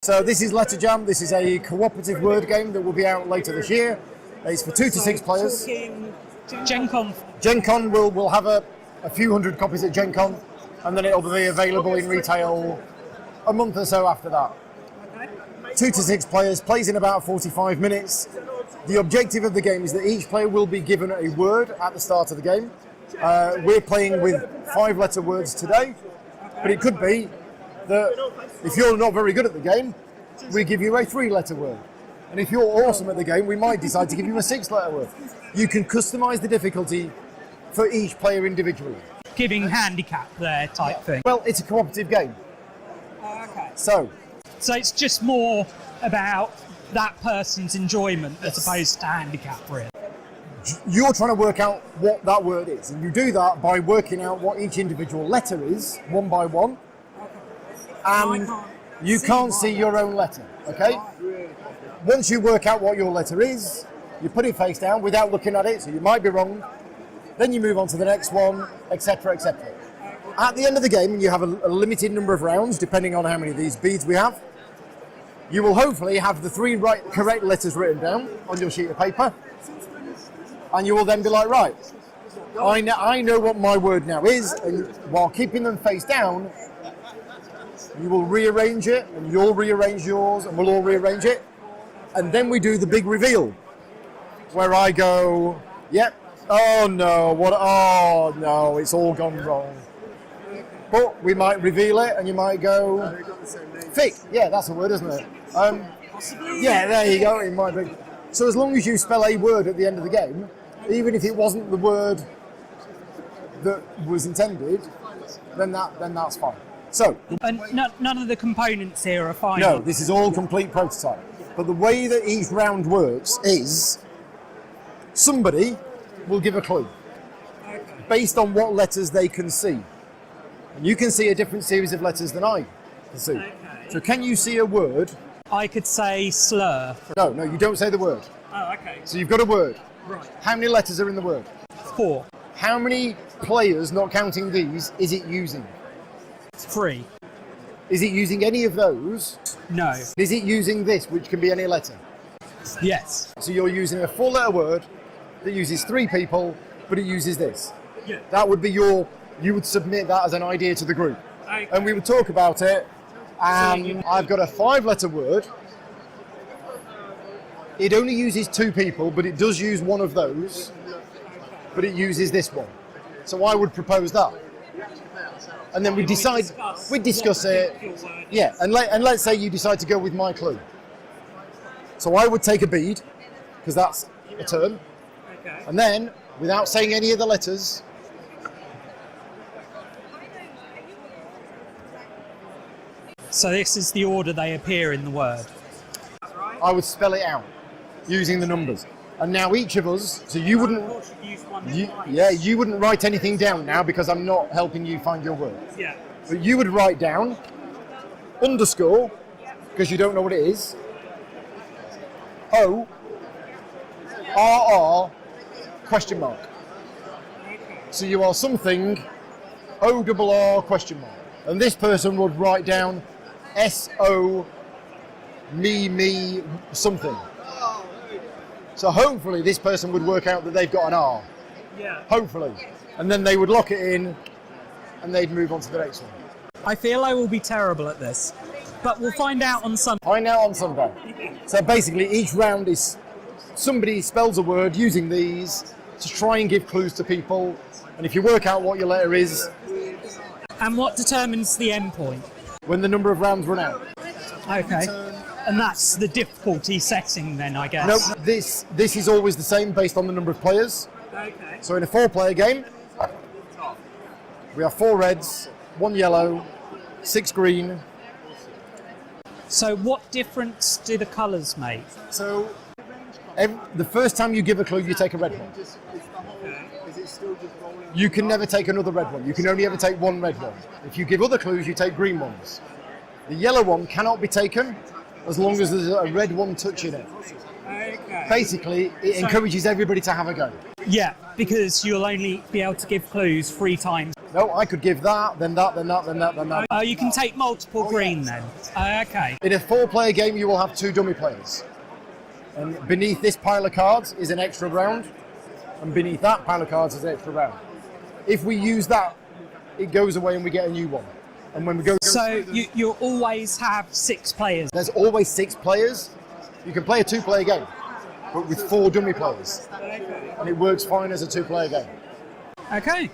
So this is Letter Jam. This is a cooperative word game that will be out later this year. It's for 2 to 6 players. Gen Con. Gen Con will have a few hundred copies at Gen Con, and then it'll be available in retail a month or so after that. 2 to 6 players, plays in about 45 minutes. The objective of the game is that each player will be given a word at the start of the game. We're playing with 5-letter words today, but it could be that if you're not very good at the game, we give you a 3-letter word. And if you're awesome at the game, we might decide to give you a 6-letter word. You can customise the difficulty for each player individually. Giving handicap there type thing. Well, it's a cooperative game. Okay. So it's just more about that person's enjoyment as opposed to handicap, really. you're trying to work out what that word is. And you do that by working out what each individual letter is, one by one. And you can't see your own letter, okay? Once you work out what your letter is, you put it face down without looking at it, so you might be wrong. Then you move on to the next one, etc., etc. At the end of the game, you have a limited number of rounds, depending on how many of these beads we have. You will hopefully have the 3 correct letters written down on your sheet of paper. And you will then be like, right, I know what my word now is, and while keeping them face down, you will rearrange it, and you'll rearrange yours, and we'll all rearrange it. And then we do the big reveal, where I go, yep, oh no, it's all gone wrong. But we might reveal it, and you might go, fick, yeah, that's a word, isn't it? Yeah, there you go, it might be. So as long as you spell a word at the end of the game, even if it wasn't the word that was intended, then that's fine. So, and none of the components here are final. No, this is all complete prototype. But the way that each round works is somebody will give a clue based on what letters they can see. And you can see a different series of letters than I can see. So can you see a word? I could say slur. No, you don't say the word. Oh, okay. So you've got a word. Right. How many letters are in the word? 4. How many players, not counting these, is it using? 3. Is it using any of those? No. Is it using this, which can be any letter? Yes. So you're using a 4-letter word that uses 3 people, but it uses this. Yeah. That would be you would submit that as an idea to the group. Okay. And we would talk about it, and I've got a 5-letter word. It only uses 2 people, but it does use one of those, but it uses this one. So I would propose that. And then we discuss it. Yeah, and let's say you decide to go with my clue. So I would take a bead, because that's a turn. Okay. And then, without saying any of the letters, So this is the order they appear in the word. I would spell it out using the numbers. And now each of us, so you wouldn't, you wouldn't write anything down now because I'm not helping you find your word. Yeah. But you would write down underscore, because you don't know what it is, O, RR, question mark. So you are something, ORR, question mark. And this person would write down SO, me, something. So hopefully this person would work out that they've got an R. Yeah. Hopefully. And then they would lock it in and they'd move on to the next one. I feel I will be terrible at this, but we'll find out on Sunday. Find out on Sunday. So basically each round is somebody spells a word using these to try and give clues to people. And if you work out what your letter is. And what determines the end point? When the number of rounds run out. Okay. And that's the difficulty setting then, I guess. No, this is always the same based on the number of players. Okay. So in a 4-player game, we have 4 reds, 1 yellow, 6 green. So what difference do the colours make? So the first time you give a clue, you take a red one. You can never take another red one. You can only ever take 1 red one. If you give other clues, you take green ones. The yellow one cannot be taken as long as there's a red one touching it. Okay. Basically, it encourages everybody to have a go. Yeah, because you'll only be able to give clues 3 times. No, I could give that, then that, then that, then that, then that. Oh, you can take multiple green then. Okay. In a 4-player game, you will have 2 dummy players. And beneath this pile of cards is an extra round, and beneath that pile of cards is an extra round. If we use that, it goes away and we get a new one. And when we go So you always have 6 players. there's always 6 players. You can play a 2-player game, but with 4 dummy players. And it works fine as a 2-player game. Okay.